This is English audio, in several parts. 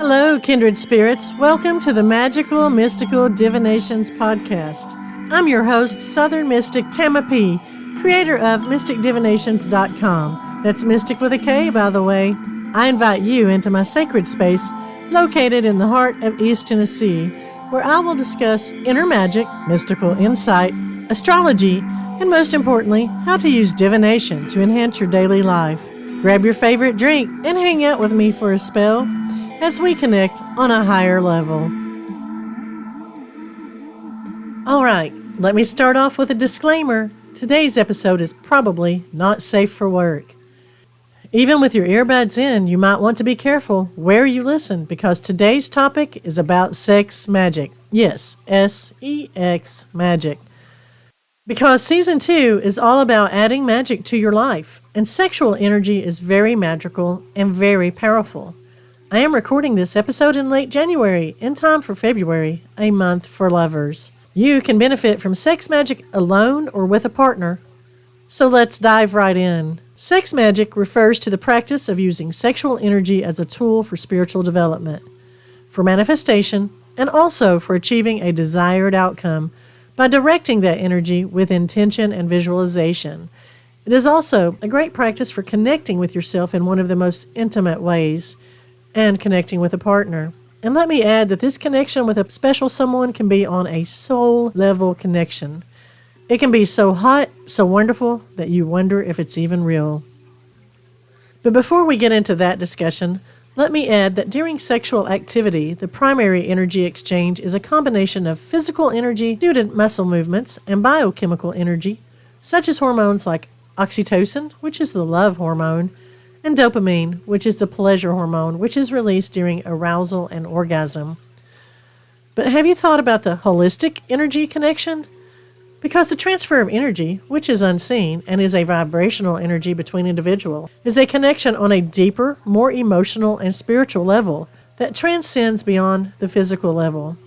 Hello, kindred spirits. Welcome to the Magical Mystical Divinations podcast. I'm your host, Southern Mystic Tama P, creator of mysticdivinations.com. That's mystic with a K, by the way. I invite you into my sacred space located in the heart of East Tennessee, where I will discuss inner magic, mystical insight, astrology, and most importantly, how to use divination to enhance your daily life. Grab your favorite drink and hang out with me for a spell as we connect on a higher level. All right, let me start off with a disclaimer. Today's episode is probably not safe for work. Even with your earbuds in, you might want to be careful where you listen because today's topic is about sex magic. Yes, S-E-X magic. Because Season 2 is all about adding magic to your life, and sexual energy is very magical and very powerful. I am recording this episode in late January, in time for February, a month for lovers. You can benefit from sex magic alone or with a partner. So let's dive right in. Sex magic refers to the practice of using sexual energy as a tool for spiritual development, for manifestation, and also for achieving a desired outcome by directing that energy with intention and visualization. It is also a great practice for connecting with yourself in one of the most intimate ways, and connecting with a partner. And let me add that this connection with a special someone can be on a soul level connection. It can be so hot, so wonderful, that you wonder if it's even real. But before we get into that discussion, let me add that during sexual activity, the primary energy exchange is a combination of physical energy due to muscle movements and biochemical energy, such as hormones like oxytocin, which is the love hormone, and dopamine, which is the pleasure hormone, which is released during arousal and orgasm. But have you thought about the holistic energy connection? Because the transfer of energy, which is unseen and is a vibrational energy between individuals, is a connection on a deeper, more emotional and spiritual level that transcends beyond the physical level.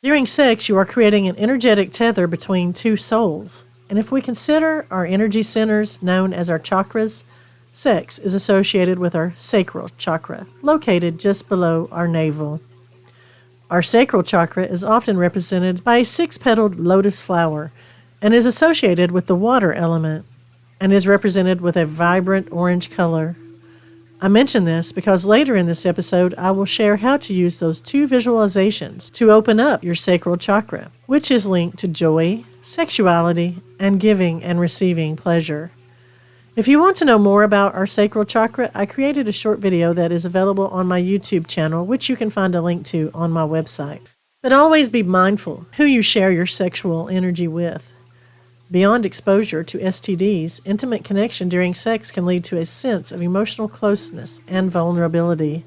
During sex, you are creating an energetic tether between two souls. And if we consider our energy centers known as our chakras, sex is associated with our sacral chakra, located just below our navel. Our sacral chakra is often represented by a six-petaled lotus flower and is associated with the water element and is represented with a vibrant orange color. I mention this because later in this episode, I will share how to use those two visualizations to open up your sacral chakra, which is linked to joy, sexuality, and giving and receiving pleasure. If you want to know more about our sacral chakra, I created a short video that is available on my YouTube channel, which you can find a link to on my website. But always be mindful who you share your sexual energy with. Beyond exposure to STDs, intimate connection during sex can lead to a sense of emotional closeness and vulnerability.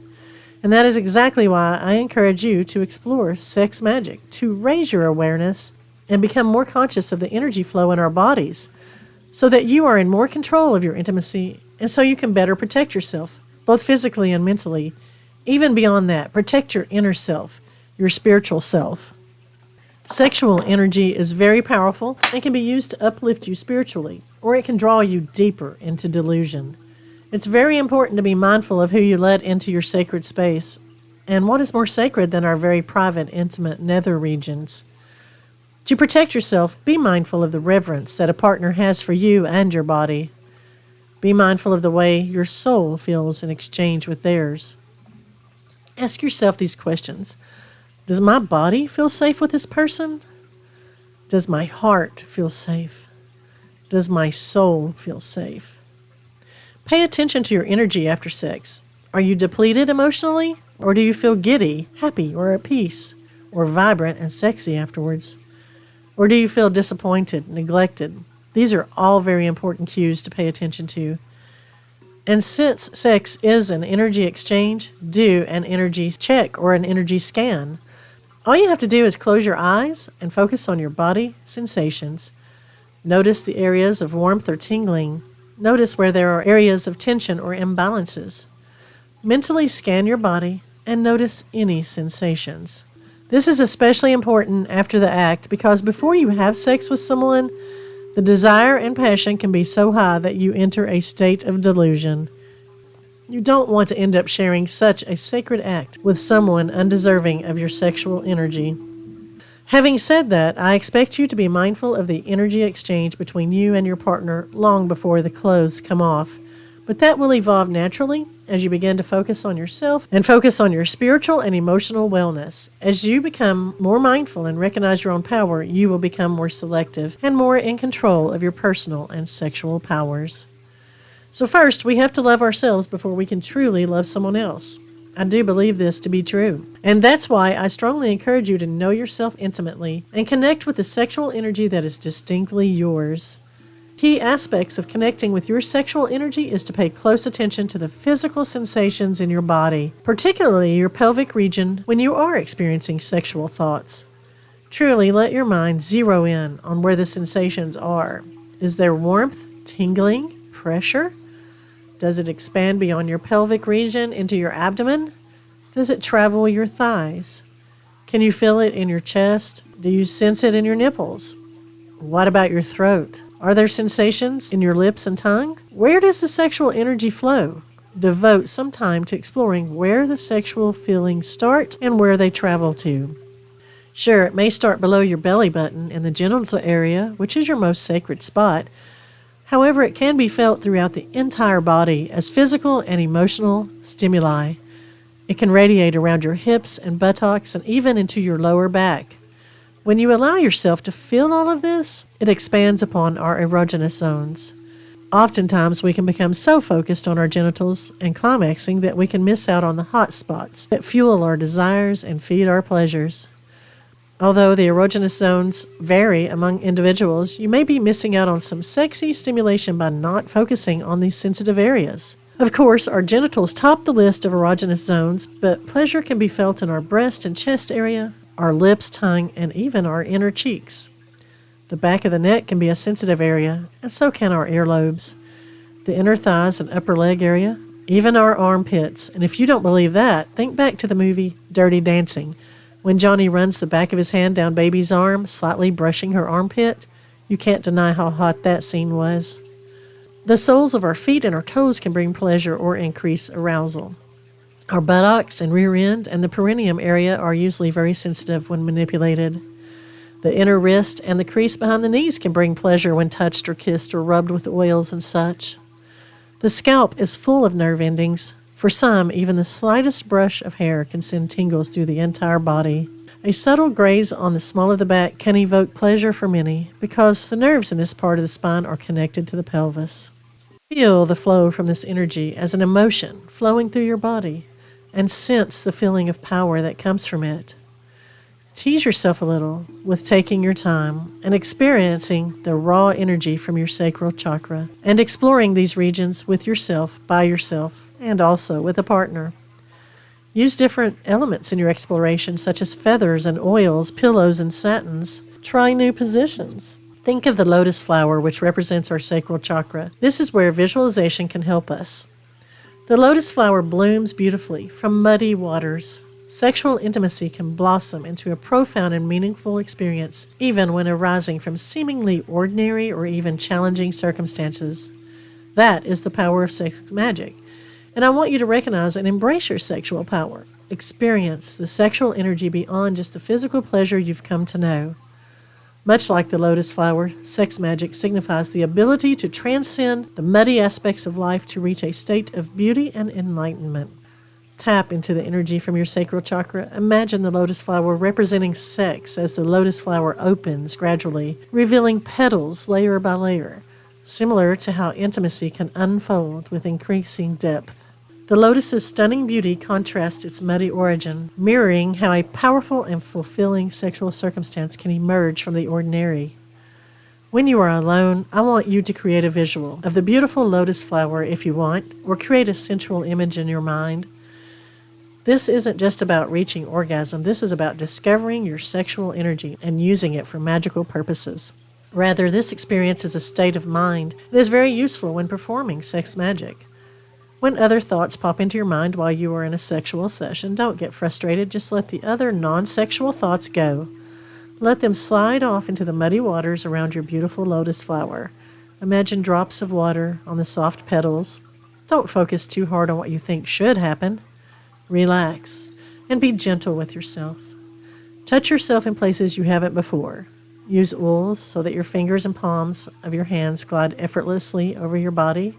And that is exactly why I encourage you to explore sex magic, to raise your awareness and become more conscious of the energy flow in our bodies, so that you are in more control of your intimacy and so you can better protect yourself, both physically and mentally. Even beyond that, protect your inner self, your spiritual self. Sexual energy is very powerful and can be used to uplift you spiritually, or it can draw you deeper into delusion. It's very important to be mindful of who you let into your sacred space, and what is more sacred than our very private, intimate nether regions. To protect yourself, be mindful of the reverence that a partner has for you and your body. Be mindful of the way your soul feels in exchange with theirs. Ask yourself these questions. Does my body feel safe with this person? Does my heart feel safe? Does my soul feel safe? Pay attention to your energy after sex. Are you depleted emotionally? Or do you feel giddy, happy, or at peace, or vibrant and sexy afterwards? Or do you feel disappointed, neglected? These are all very important cues to pay attention to. And since sex is an energy exchange, do an energy check or an energy scan. All you have to do is close your eyes and focus on your body sensations. Notice the areas of warmth or tingling. Notice where there are areas of tension or imbalances. Mentally scan your body and notice any sensations. This is especially important after the act because before you have sex with someone, the desire and passion can be so high that you enter a state of delusion. You don't want to end up sharing such a sacred act with someone undeserving of your sexual energy. Having said that, I expect you to be mindful of the energy exchange between you and your partner long before the clothes come off. But that will evolve naturally as you begin to focus on yourself and focus on your spiritual and emotional wellness. As you become more mindful and recognize your own power, you will become more selective and more in control of your personal and sexual powers. So first, we have to love ourselves before we can truly love someone else. I do believe this to be true. And that's why I strongly encourage you to know yourself intimately and connect with the sexual energy that is distinctly yours. Key aspects of connecting with your sexual energy is to pay close attention to the physical sensations in your body, particularly your pelvic region when you are experiencing sexual thoughts. Truly let your mind zero in on where the sensations are. Is there warmth, tingling, pressure? Does it expand beyond your pelvic region into your abdomen? Does it travel your thighs? Can you feel it in your chest? Do you sense it in your nipples? What about your throat? Are there sensations in your lips and tongue? Where does the sexual energy flow? Devote some time to exploring where the sexual feelings start and where they travel to. Sure, it may start below your belly button in the genital area, which is your most sacred spot. However, it can be felt throughout the entire body as physical and emotional stimuli. It can radiate around your hips and buttocks and even into your lower back. When you allow yourself to feel all of this, it expands upon our erogenous zones. Oftentimes, we can become so focused on our genitals and climaxing that we can miss out on the hot spots that fuel our desires and feed our pleasures. Although the erogenous zones vary among individuals, you may be missing out on some sexy stimulation by not focusing on these sensitive areas. Of course, our genitals top the list of erogenous zones, but pleasure can be felt in our breast and chest area, our lips, tongue, and even our inner cheeks. The back of the neck can be a sensitive area, and so can our earlobes. The inner thighs and upper leg area, even our armpits. And if you don't believe that, think back to the movie Dirty Dancing. When Johnny runs the back of his hand down baby's arm, slightly brushing her armpit, you can't deny how hot that scene was. The soles of our feet and our toes can bring pleasure or increase arousal. Our buttocks and rear end and the perineum area are usually very sensitive when manipulated. The inner wrist and the crease behind the knees can bring pleasure when touched or kissed or rubbed with oils and such. The scalp is full of nerve endings. For some, even the slightest brush of hair can send tingles through the entire body. A subtle graze on the small of the back can evoke pleasure for many because the nerves in this part of the spine are connected to the pelvis. Feel the flow from this energy as an emotion flowing through your body and sense the feeling of power that comes from it. Tease yourself a little with taking your time and experiencing the raw energy from your sacral chakra and exploring these regions with yourself, by yourself, and also with a partner. Use different elements in your exploration, such as feathers and oils, pillows and satins. Try new positions. Think of the lotus flower, which represents our sacral chakra. This is where visualization can help us. The lotus flower blooms beautifully from muddy waters. Sexual intimacy can blossom into a profound and meaningful experience, even when arising from seemingly ordinary or even challenging circumstances. That is the power of sex magic. And I want you to recognize and embrace your sexual power. Experience the sexual energy beyond just the physical pleasure you've come to know. Much like the lotus flower, sex magic signifies the ability to transcend the muddy aspects of life to reach a state of beauty and enlightenment. Tap into the energy from your sacral chakra. Imagine the lotus flower representing sex as the lotus flower opens gradually, revealing petals layer by layer, similar to how intimacy can unfold with increasing depth. The lotus's stunning beauty contrasts its muddy origin, mirroring how a powerful and fulfilling sexual circumstance can emerge from the ordinary. When you are alone, I want you to create a visual of the beautiful lotus flower if you want, or create a sensual image in your mind. This isn't just about reaching orgasm. This is about discovering your sexual energy and using it for magical purposes. Rather, this experience is a state of mind and is very useful when performing sex magic. When other thoughts pop into your mind while you are in a sexual session, don't get frustrated. Just let the other non-sexual thoughts go. Let them slide off into the muddy waters around your beautiful lotus flower. Imagine drops of water on the soft petals. Don't focus too hard on what you think should happen. Relax and be gentle with yourself. Touch yourself in places you haven't before. Use oils so that your fingers and palms of your hands glide effortlessly over your body.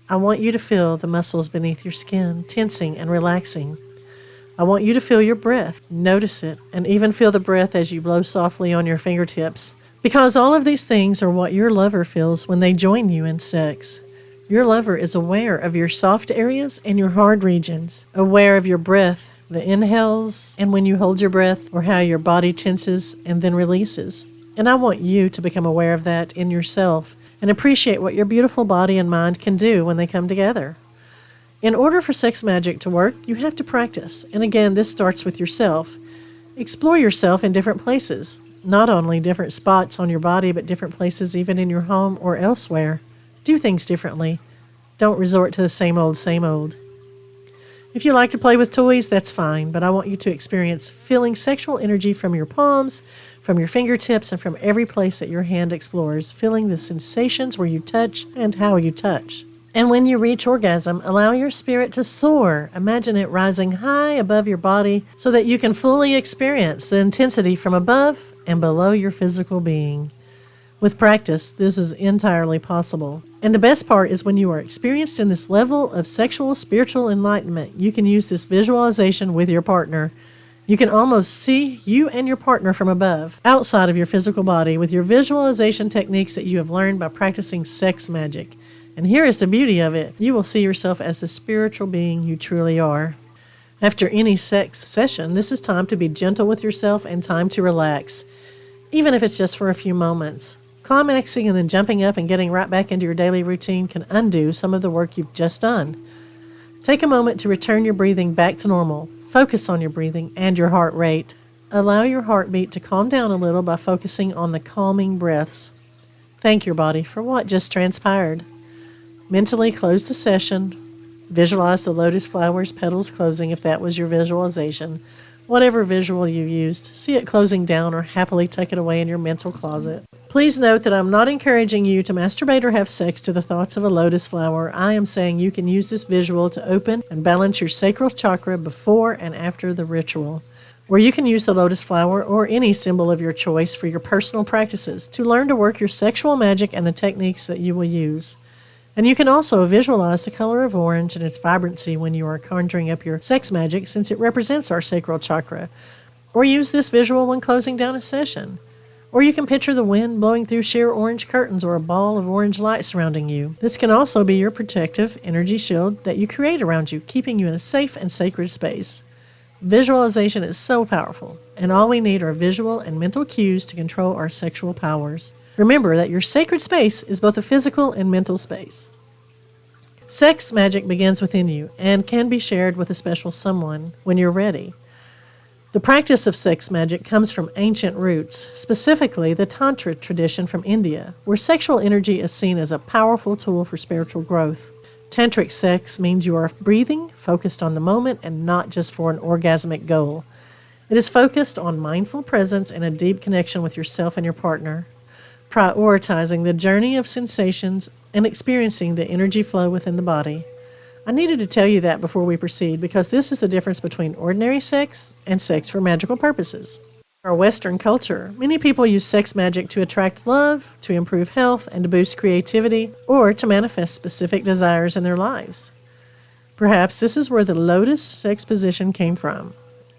I want you to feel the muscles beneath your skin tensing and relaxing. I want you to feel your breath. Notice it, and even feel the breath as you blow softly on your fingertips. Because all of these things are what your lover feels when they join you in sex. Your lover is aware of your soft areas and your hard regions, aware of your breath, the inhales, and when you hold your breath, or how your body tenses and then releases. And I want you to become aware of that in yourself and appreciate what your beautiful body and mind can do when they come together. In order for sex magic to work, you have to practice. And again, this starts with yourself. Explore yourself in different places, not only different spots on your body, but different places even in your home or elsewhere. Do things differently. Don't resort to the same old, same old. If you like to play with toys, that's fine, but I want you to experience feeling sexual energy from your palms, from your fingertips, and from every place that your hand explores, feeling the sensations where you touch and how you touch. And when you reach orgasm, allow your spirit to soar. Imagine it rising high above your body so that you can fully experience the intensity from above and below your physical being. With practice, this is entirely possible. And the best part is when you are experienced in this level of sexual spiritual enlightenment, you can use this visualization with your partner. You can almost see you and your partner from above, outside of your physical body, with your visualization techniques that you have learned by practicing sex magic. And here is the beauty of it. You will see yourself as the spiritual being you truly are. After any sex session, this is time to be gentle with yourself and time to relax, even if it's just for a few moments. Climaxing and then jumping up and getting right back into your daily routine can undo some of the work you've just done. Take a moment to return your breathing back to normal. Focus on your breathing and your heart rate. Allow your heartbeat to calm down a little by focusing on the calming breaths. Thank your body for what just transpired. Mentally close the session. Visualize the lotus flower's petals closing if that was your visualization. Whatever visual you used, see it closing down or happily tuck it away in your mental closet. Please note that I'm not encouraging you to masturbate or have sex to the thoughts of a lotus flower. I am saying you can use this visual to open and balance your sacral chakra before and after the ritual, where you can use the lotus flower or any symbol of your choice for your personal practices to learn to work your sexual magic and the techniques that you will use. And you can also visualize the color of orange and its vibrancy when you are conjuring up your sex magic, since it represents our sacral chakra. Or use this visual when closing down a session. Or you can picture the wind blowing through sheer orange curtains or a ball of orange light surrounding you. This can also be your protective energy shield that you create around you, keeping you in a safe and sacred space. Visualization is so powerful, and all we need are visual and mental cues to control our sexual powers. Remember that your sacred space is both a physical and mental space. Sex magic begins within you and can be shared with a special someone when you're ready. The practice of sex magic comes from ancient roots, specifically the Tantra tradition from India, where sexual energy is seen as a powerful tool for spiritual growth. Tantric sex means you are breathing, focused on the moment, and not just for an orgasmic goal. It is focused on mindful presence and a deep connection with yourself and your partner, prioritizing the journey of sensations and experiencing the energy flow within the body. I needed to tell you that before we proceed, because this is the difference between ordinary sex and sex for magical purposes. In our Western culture, many people use sex magic to attract love, to improve health, and to boost creativity, or to manifest specific desires in their lives. Perhaps this is where the lotus sex position came from.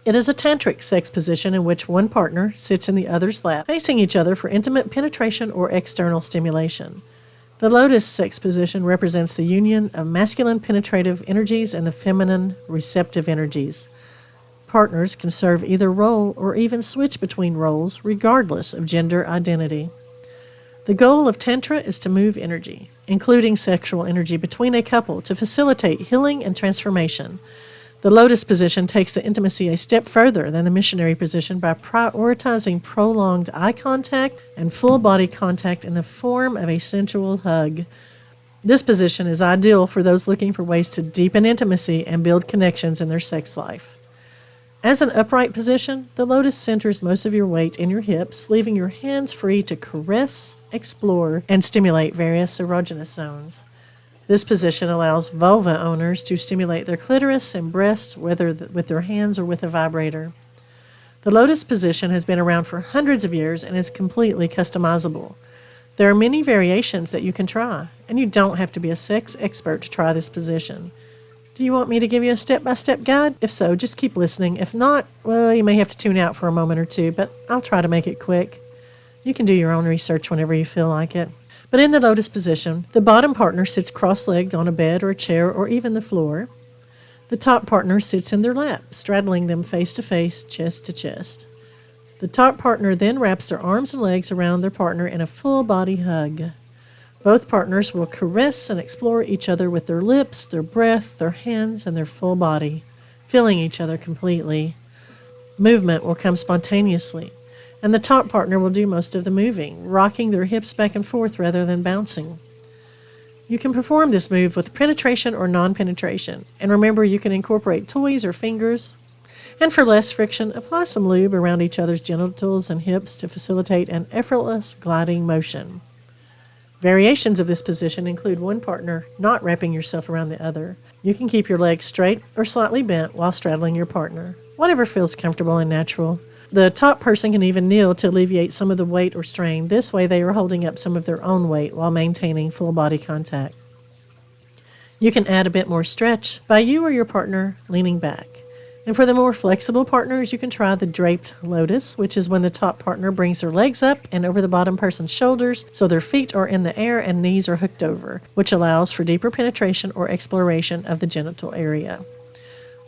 It is a tantric sex position in which one partner sits in the other's lap, facing each other for intimate penetration or external stimulation. The lotus sex position represents the union of masculine penetrative energies and the feminine receptive energies. Partners can serve either role or even switch between roles, regardless of gender identity. The goal of Tantra is to move energy, including sexual energy, between a couple to facilitate healing and transformation. The lotus position takes the intimacy a step further than the missionary position by prioritizing prolonged eye contact and full body contact in the form of a sensual hug. This position is ideal for those looking for ways to deepen intimacy and build connections in their sex life. As an upright position, the lotus centers most of your weight in your hips, leaving your hands free to caress, explore, and stimulate various erogenous zones. This position allows vulva owners to stimulate their clitoris and breasts, whether with their hands or with a vibrator. The lotus position has been around for hundreds of years and is completely customizable. There are many variations that you can try, and you don't have to be a sex expert to try this position. Do you want me to give you a step-by-step guide? If so, just keep listening. If not, well, you may have to tune out for a moment or two, but I'll try to make it quick. You can do your own research whenever you feel like it. But in the lotus position, the bottom partner sits cross-legged on a bed or a chair or even the floor. The top partner sits in their lap, straddling them face to face, chest to chest. The top partner then wraps their arms and legs around their partner in a full-body hug. Both partners will caress and explore each other with their lips, their breath, their hands, and their full body, filling each other completely. Movement will come spontaneously, and the top partner will do most of the moving, rocking their hips back and forth rather than bouncing. You can perform this move with penetration or non-penetration, and remember you can incorporate toys or fingers. And for less friction, apply some lube around each other's genitals and hips to facilitate an effortless gliding motion. Variations of this position include one partner not wrapping yourself around the other. You can keep your legs straight or slightly bent while straddling your partner, whatever feels comfortable and natural. The top person can even kneel to alleviate some of the weight or strain. This way they are holding up some of their own weight while maintaining full body contact. You can add a bit more stretch by you or your partner leaning back. And for the more flexible partners, you can try the draped lotus, which is when the top partner brings their legs up and over the bottom person's shoulders so their feet are in the air and knees are hooked over, which allows for deeper penetration or exploration of the genital area.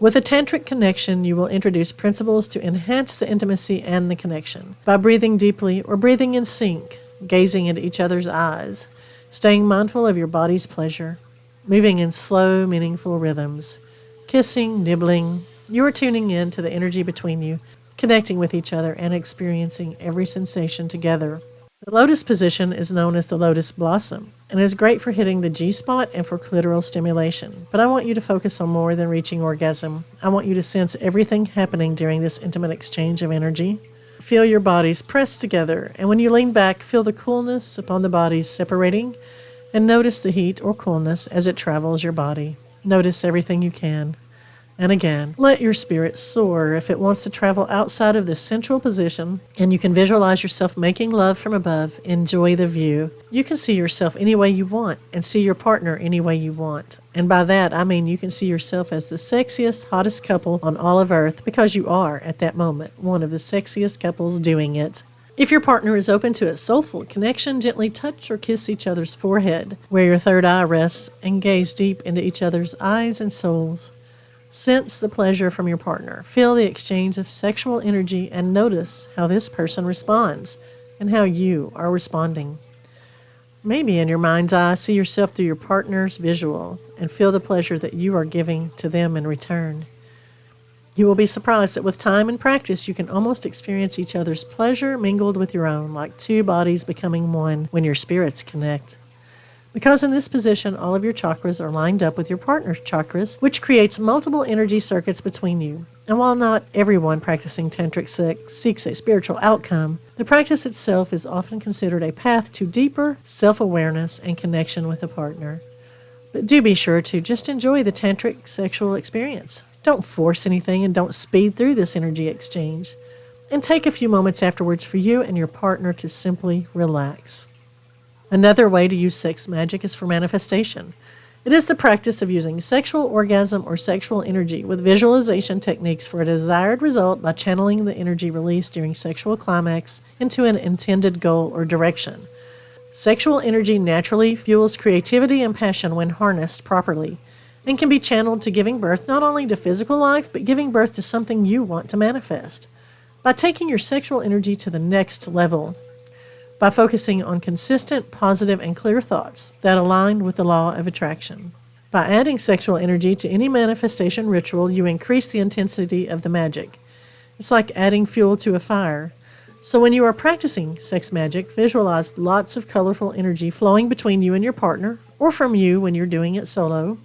With a tantric connection, you will introduce principles to enhance the intimacy and the connection by breathing deeply or breathing in sync, gazing into each other's eyes, staying mindful of your body's pleasure, moving in slow, meaningful rhythms, kissing, nibbling. You are tuning in to the energy between you, connecting with each other and experiencing every sensation together. The lotus position is known as the lotus blossom and is great for hitting the G-spot and for clitoral stimulation. But I want you to focus on more than reaching orgasm. I want you to sense everything happening during this intimate exchange of energy. Feel your bodies pressed together, and when you lean back, feel the coolness upon the bodies separating, and notice the heat or coolness as it travels your body. Notice everything you can. And again, let your spirit soar if it wants to travel outside of this central position, and you can visualize yourself making love from above. Enjoy the view. You can see yourself any way you want and see your partner any way you want. And by that, I mean you can see yourself as the sexiest, hottest couple on all of Earth, because you are, at that moment, one of the sexiest couples doing it. If your partner is open to a soulful connection, gently touch or kiss each other's forehead, where your third eye rests, and gaze deep into each other's eyes and souls. Sense the pleasure from your partner. Feel the exchange of sexual energy and notice how this person responds and how you are responding. Maybe in your mind's eye, see yourself through your partner's visual and feel the pleasure that you are giving to them in return. You will be surprised that with time and practice, you can almost experience each other's pleasure mingled with your own, like two bodies becoming one when your spirits connect. Because in this position, all of your chakras are lined up with your partner's chakras, which creates multiple energy circuits between you. And while not everyone practicing tantric seeks a spiritual outcome, the practice itself is often considered a path to deeper self-awareness and connection with a partner. But do be sure to just enjoy the tantric sexual experience. Don't force anything and don't speed through this energy exchange. And take a few moments afterwards for you and your partner to simply relax. Another way to use sex magic is for manifestation. It is the practice of using sexual orgasm or sexual energy with visualization techniques for a desired result by channeling the energy released during sexual climax into an intended goal or direction. Sexual energy naturally fuels creativity and passion when harnessed properly, and can be channeled to giving birth not only to physical life, but giving birth to something you want to manifest. By taking your sexual energy to the next level, by focusing on consistent, positive, and clear thoughts that align with the law of attraction. By adding sexual energy to any manifestation ritual, you increase the intensity of the magic. It's like adding fuel to a fire. So when you are practicing sex magic, visualize lots of colorful energy flowing between you and your partner, or from you when you're doing it solo.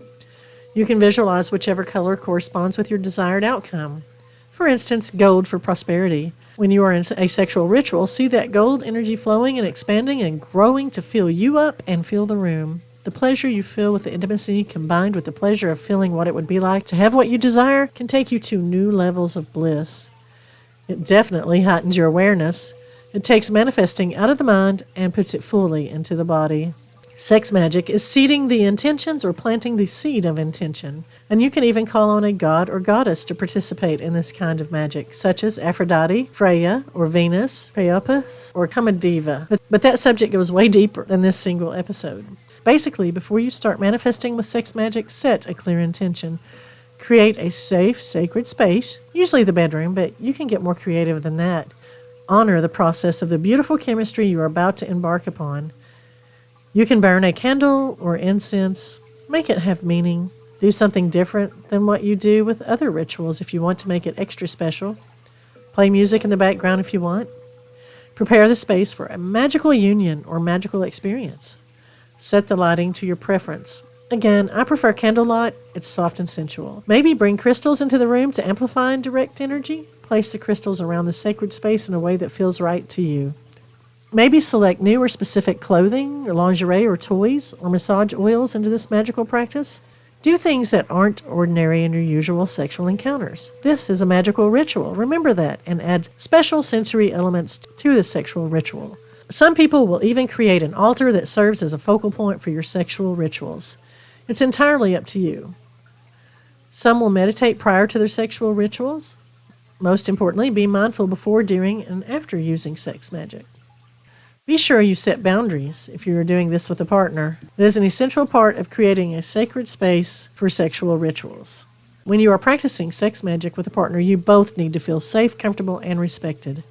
You can visualize whichever color corresponds with your desired outcome. For instance, gold for prosperity. When you are in a sexual ritual, see that gold energy flowing and expanding and growing to fill you up and fill the room. The pleasure you feel with the intimacy, combined with the pleasure of feeling what it would be like to have what you desire, can take you to new levels of bliss. It definitely heightens your awareness. It takes manifesting out of the mind and puts it fully into the body. Sex magic is seeding the intentions or planting the seed of intention. And you can even call on a god or goddess to participate in this kind of magic, such as Aphrodite, Freya, or Venus, Priapus, or Kamadeva. But that subject goes way deeper than this single episode. Basically, before you start manifesting with sex magic, set a clear intention. Create a safe, sacred space, usually the bedroom, but you can get more creative than that. Honor the process of the beautiful chemistry you are about to embark upon. You can burn a candle or incense, make it have meaning, do something different than what you do with other rituals if you want to make it extra special. Play music in the background if you want. Prepare the space for a magical union or magical experience. Set the lighting to your preference. Again, I prefer candlelight. It's soft and sensual. Maybe bring crystals into the room to amplify and direct energy. Place the crystals around the sacred space in a way that feels right to you. Maybe select new or specific clothing or lingerie or toys or massage oils into this magical practice. Do things that aren't ordinary in your usual sexual encounters. This is a magical ritual. Remember that, and add special sensory elements to the sexual ritual. Some people will even create an altar that serves as a focal point for your sexual rituals. It's entirely up to you. Some will meditate prior to their sexual rituals. Most importantly, be mindful before, during, and after using sex magic. Be sure you set boundaries if you are doing this with a partner. It is an essential part of creating a sacred space for sexual rituals. When you are practicing sex magic with a partner, you both need to feel safe, comfortable, and respected.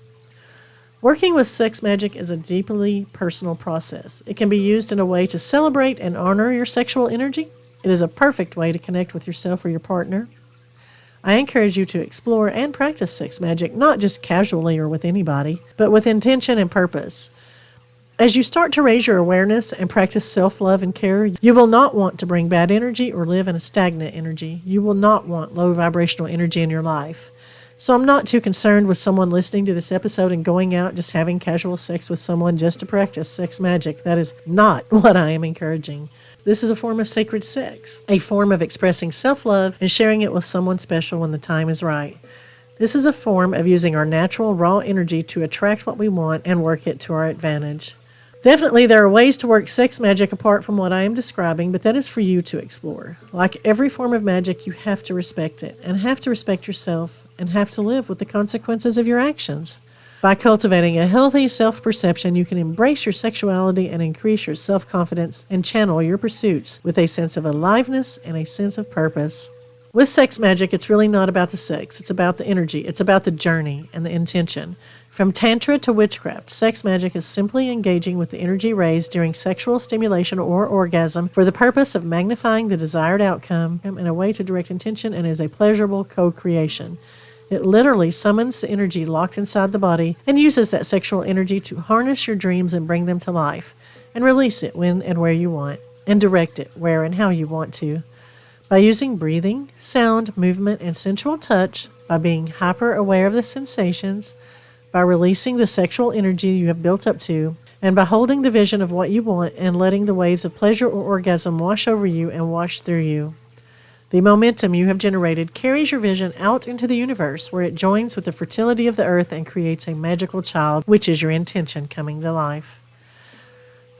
Working with sex magic is a deeply personal process. It can be used in a way to celebrate and honor your sexual energy. It is a perfect way to connect with yourself or your partner. I encourage you to explore and practice sex magic, not just casually or with anybody, but with intention and purpose. As you start to raise your awareness and practice self-love and care, you will not want to bring bad energy or live in a stagnant energy. You will not want low vibrational energy in your life. So I'm not too concerned with someone listening to this episode and going out just having casual sex with someone just to practice sex magic. That is not what I am encouraging. This is a form of sacred sex, a form of expressing self-love and sharing it with someone special when the time is right. This is a form of using our natural, raw energy to attract what we want and work it to our advantage. Definitely, there are ways to work sex magic apart from what I am describing, but that is for you to explore. Like every form of magic, you have to respect it, and have to respect yourself, and have to live with the consequences of your actions. By cultivating a healthy self-perception, you can embrace your sexuality and increase your self-confidence and channel your pursuits with a sense of aliveness and a sense of purpose. With sex magic, it's really not about the sex. It's about the energy. It's about the journey and the intention. From tantra to witchcraft, sex magic is simply engaging with the energy raised during sexual stimulation or orgasm for the purpose of magnifying the desired outcome in a way to direct intention and is a pleasurable co-creation. It literally summons the energy locked inside the body and uses that sexual energy to harness your dreams and bring them to life, and release it when and where you want, and direct it where and how you want to. By using breathing, sound, movement, and sensual touch, by being hyper aware of the sensations, by releasing the sexual energy you have built up to, and by holding the vision of what you want and letting the waves of pleasure or orgasm wash over you and wash through you. The momentum you have generated carries your vision out into the universe, where it joins with the fertility of the earth and creates a magical child, which is your intention coming to life.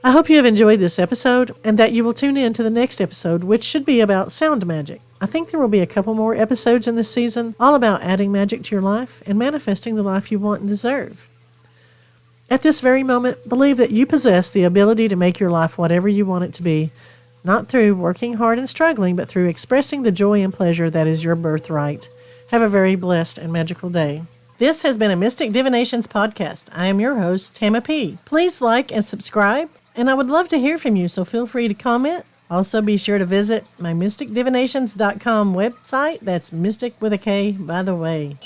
I hope you have enjoyed this episode and that you will tune in to the next episode, which should be about sound magic. I think there will be a couple more episodes in this season, all about adding magic to your life and manifesting the life you want and deserve. At this very moment, believe that you possess the ability to make your life whatever you want it to be, not through working hard and struggling, but through expressing the joy and pleasure that is your birthright. Have a very blessed and magical day. This has been a Mystic Divinations podcast. I am your host, Tama P. Please like and subscribe, and I would love to hear from you, so feel free to comment. Also, be sure to visit my mysticdivinations.com website. That's mystic with a K, by the way.